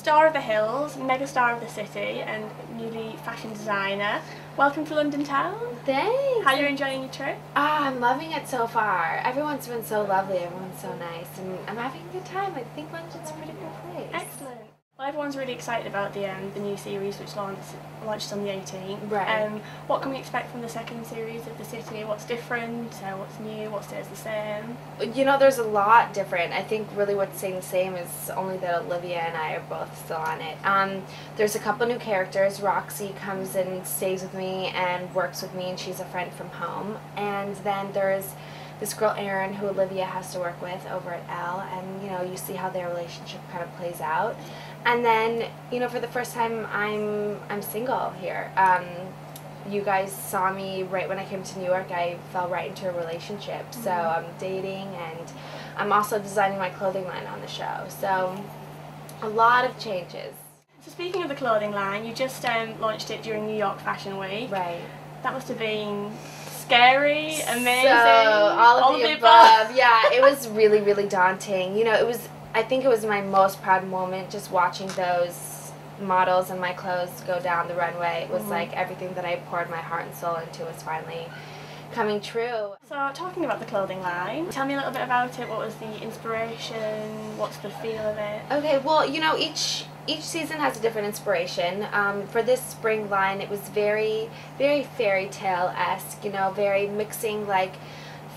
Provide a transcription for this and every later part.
Star of the Hills, megastar of the city and newly fashion designer. Welcome to London town. Thanks. How are you enjoying your trip? I'm loving it so far. Everyone's been so lovely, everyone's so nice, and I'm having a good time. I think London's a pretty cool place. Excellent. Well, everyone's really excited about the new series which launched on the 18th. Right. What can we expect from the second series of The City? What's different? What's new? What stays the same? You know, there's a lot different. I think really what's staying the same is only that Olivia and I are both still on it. There's a couple new characters. Roxy comes and stays with me and works with me, and she's a friend from home. And then there's this girl Erin who Olivia has to work with over at Elle, and you know, you see how their relationship kind of plays out. And then, you know, for the first time, I'm single here. You guys saw me right when I came to New York. I fell right into a relationship, so I'm dating, and I'm also designing my clothing line on the show. So a lot of changes. So speaking of the clothing line, you just launched it during New York Fashion Week. Right. That must have been scary, amazing, So all of the above. Yeah, it was really, really daunting. You know, I think it was my most proud moment just watching those models and my clothes go down the runway. It was like everything that I poured my heart and soul into was finally coming true. So talking about the clothing line, tell me a little bit about it. What was the inspiration? What's the feel of it? Okay, well, you know, each season has a different inspiration. For this spring line, it was very, very fairy tale-esque, you know, very mixing like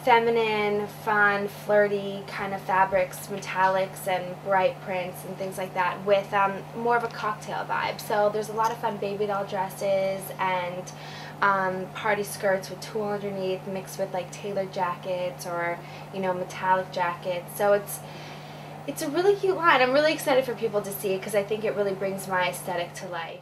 feminine, fun, flirty kind of fabrics, metallics and bright prints and things like that with more of a cocktail vibe. So there's a lot of fun baby doll dresses and party skirts with tulle underneath mixed with like tailored jackets or, you know, metallic jackets. So it's a really cute line. I'm really excited for people to see it because I think it really brings my aesthetic to life.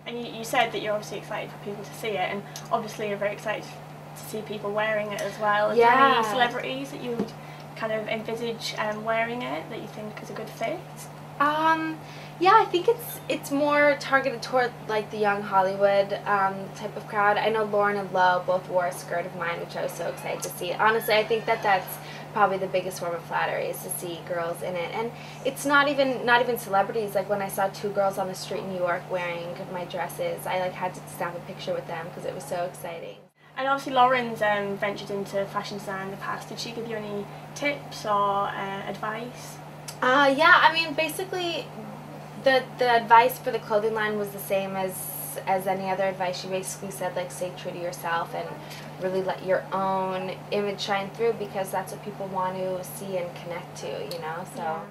And you said that you're obviously excited for people to see it, and obviously you're very excited to see people wearing it as well. Are there any celebrities that you would kind of envisage wearing it that you think is a good fit? Yeah, I think it's more targeted toward like the young Hollywood type of crowd. I know Lauren and Lo both wore a skirt of mine, which I was so excited to see. Honestly, I think that's probably the biggest form of flattery is to see girls in it. And it's not even celebrities. Like when I saw two girls on the street in New York wearing my dresses, I like had to snap a picture with them because it was so exciting. And obviously Lauren's ventured into fashion design in the past. Did she give you any tips or advice? Yeah, I mean, basically the advice for the clothing line was the same as any other advice. She basically said, like, stay true to yourself and really let your own image shine through because that's what people want to see and connect to, you know, so. Yeah.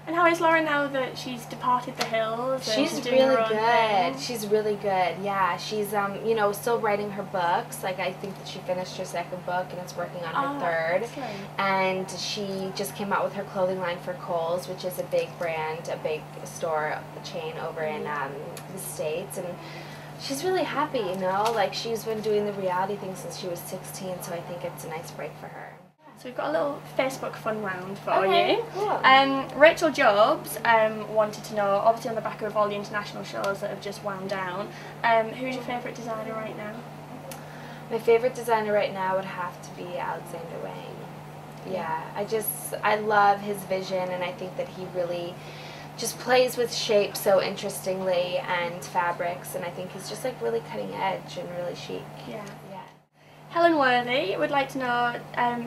And how is Lauren now that she's departed the hills? She's doing her really own good. thing? She's really good. Yeah, she's you know, still writing her books. Like I think that she finished her second book and is working on her third. Excellent. And she just came out with her clothing line for Kohl's, which is a big brand, a big store chain over in the States. And she's really happy, you know. Like she's been doing the reality thing since she was 16, so I think it's a nice break for her. So we've got a little Facebook fun round for you. Cool. Rachel Jobs wanted to know, obviously on the back of all the international shows that have just wound down, who's your favourite designer right now? My favourite designer right now would have to be Alexander Wang. Yeah, I love his vision, and I think that he really just plays with shape so interestingly and fabrics, and I think he's just like really cutting edge and really chic. Yeah. Helen Worthy would like to know,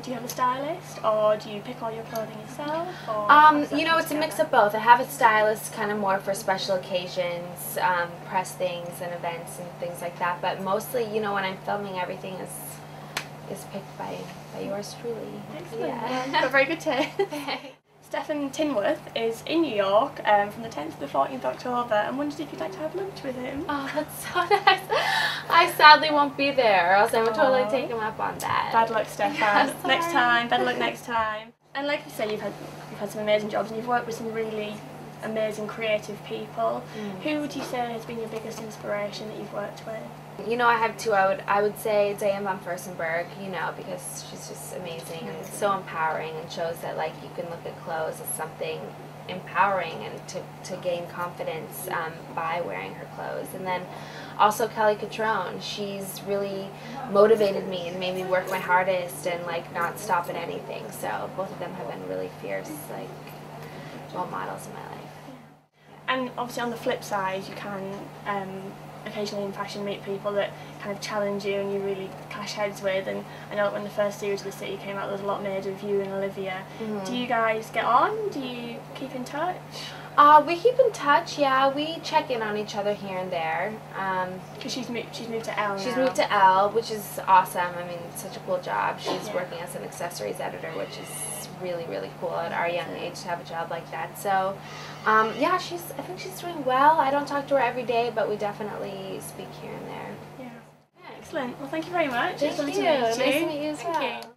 do you have a stylist or do you pick all your clothing yourself? Or you know, it's a mix of both. I have a stylist kind of more for special occasions, press things and events and things like that, but mostly, you know, when I'm filming, everything is picked by yours truly. Excellent. Yeah. You've got very good taste. Stephen Tinworth is in New York from the 10th to the 14th October and wondered if you'd like to have lunch with him. Oh, that's so nice. I sadly won't be there, or else I would totally take him up on that. Bad luck, Stefan. Next time, better luck next time. And like you say, you've had some amazing jobs and you've worked with some really amazing creative people. Who would you say has been your biggest inspiration that you've worked with? You know, I have two. I would say Diane von Furstenberg, you know, because she's just amazing and so empowering and shows that, like, you can look at clothes as something empowering and to gain confidence by wearing her clothes. And then also Kelly Catrone, she's really motivated me and made me work my hardest and, like, not stop at anything. So both of them have been really fierce, like, role models in my life. And obviously on the flip side, you can occasionally in fashion meet people that kind of challenge you and you really clash heads with. And I know that when the first series of The City came out, there was a lot made of you and Olivia. Do you guys get on? Do you keep in touch? We keep in touch, yeah. We check in on each other here and there. Because she's moved to L now. She's moved to L, which is awesome. I mean, it's such a cool job. She's working as an accessories editor, which is really, really cool at our young age to have a job like that. So, yeah, I think she's doing well. I don't talk to her every day, but we definitely speak here and there. Yeah. Excellent. Well, thank you very much. Thank you. Nice to meet you as well. Thank you.